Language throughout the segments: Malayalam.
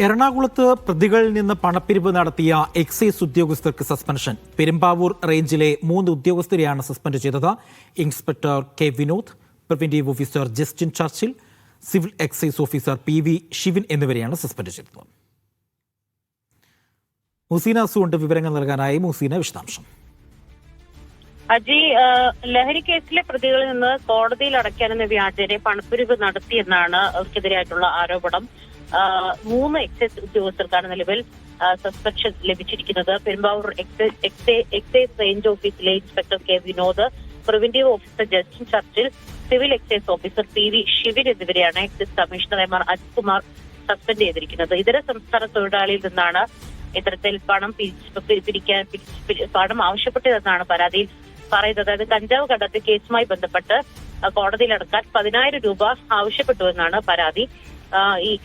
എറണാകുളത്ത് പ്രതികളിൽ നിന്ന് പണപ്പിരിവ് നടത്തിയ എക്സൈസ് ഉദ്യോഗസ്ഥർക്ക് സസ്പെൻഷൻ. പെരുമ്പാവൂർ റേഞ്ചിലെ 3 ഉദ്യോഗസ്ഥരെയാണ് സസ്പെൻഡ് ചെയ്തത്. Inspector K Vinod, preventive officer Justin Churchill, civil excise officer PV Shivin എന്നിവരെയാണ് സസ്പെൻഡ് ചെയ്തത്. മുസീന സുണ്ട് വിവരങ്ങൾ നൽകാനായി. മുസീന, വിശദാംശം. അജി, ലഹരി കേസിലെ പ്രതികളിൽ നിന്ന് കോടതിയിൽ അടയ്ക്കാനെന്ന വ്യാജേന പണപ്പിരിവ് നടത്തിയെന്നാണ് അവർക്കെതിരായിട്ടുള്ള ആരോപണം. 3 എക്സൈസ് ഉദ്യോഗസ്ഥർക്കാണ് നിലവിൽ സസ്പെൻഷൻ ലഭിച്ചിരിക്കുന്നത്. പെരുമ്പാവൂർ എക്സൈസ് റേഞ്ച് ഓഫീസിലെ inspector K Vinod, preventive officer Justin Churchill, civil excise officer PV Shivin എന്നിവരെയാണ് excise commissioner MR Ajith Kumar suspend ചെയ്തിരിക്കുന്നത്. ഇതര സംസ്ഥാന തൊഴിലാളിയിൽ നിന്നാണ് ഇത്തരത്തിൽ പണം ആവശ്യപ്പെട്ടതെന്നാണ് പരാതിയിൽ പറയുന്നത്. അതായത് കഞ്ചാവ് കണ്ടെത്തി കേസുമായി ബന്ധപ്പെട്ട് കോടതിയിലടക്കാൻ 10,000 രൂപ ആവശ്യപ്പെട്ടുവെന്നാണ് പരാതി.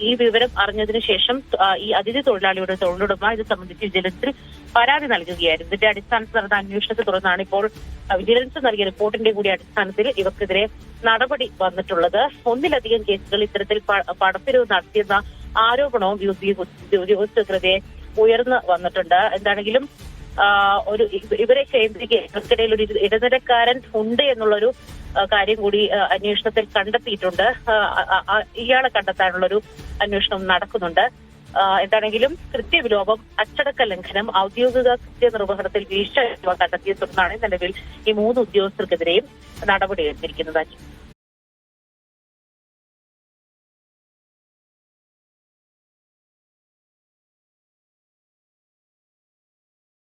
ഈ വിവരം അറിഞ്ഞതിനു ശേഷം ഈ അതിഥി തൊഴിലാളിയുടെ തൊഴിലുടമ ഇത് സംബന്ധിച്ച് വിജിലൻസിൽ പരാതി നൽകുകയായിരുന്നു. ഇതിന്റെ അടിസ്ഥാനത്തിൽ നടന്ന അന്വേഷണത്തെ തുടർന്നാണ് ഇപ്പോൾ വിജിലൻസ് നൽകിയ റിപ്പോർട്ടിന്റെ കൂടി അടിസ്ഥാനത്തിൽ ഇവർക്കെതിരെ നടപടി വന്നിട്ടുള്ളത്. 1-ലധികം കേസുകൾ ഇത്തരത്തിൽ പണപ്പിരിവ് നടത്തിയെന്ന ആരോപണവും ഉദ്യോഗസ്ഥർക്കെതിരെ ഉയർന്നു വന്നിട്ടുണ്ട്. എന്താണെങ്കിലും ഇവരെ കേന്ദ്രീകരിക്കൽ ഒരു ഇടനിലക്കാരൻ ഉണ്ട് എന്നുള്ളൊരു കാര്യം കൂടി അന്വേഷണത്തിൽ കണ്ടെത്തിയിട്ടുണ്ട്. ഇയാളെ കണ്ടെത്താനുള്ളൊരു അന്വേഷണം നടക്കുന്നുണ്ട്. എന്താണെങ്കിലും കൃത്യവിലോപം, അച്ചടക്ക ലംഘനം, ഔദ്യോഗിക കൃത്യനിർവഹണത്തിൽ വീഴ്ച കണ്ടെത്തിയ തുടർന്നാണ് നിലവിൽ ഈ 3 ഉദ്യോഗസ്ഥർക്കെതിരെയും നടപടി എടുത്തിരിക്കുന്നത്.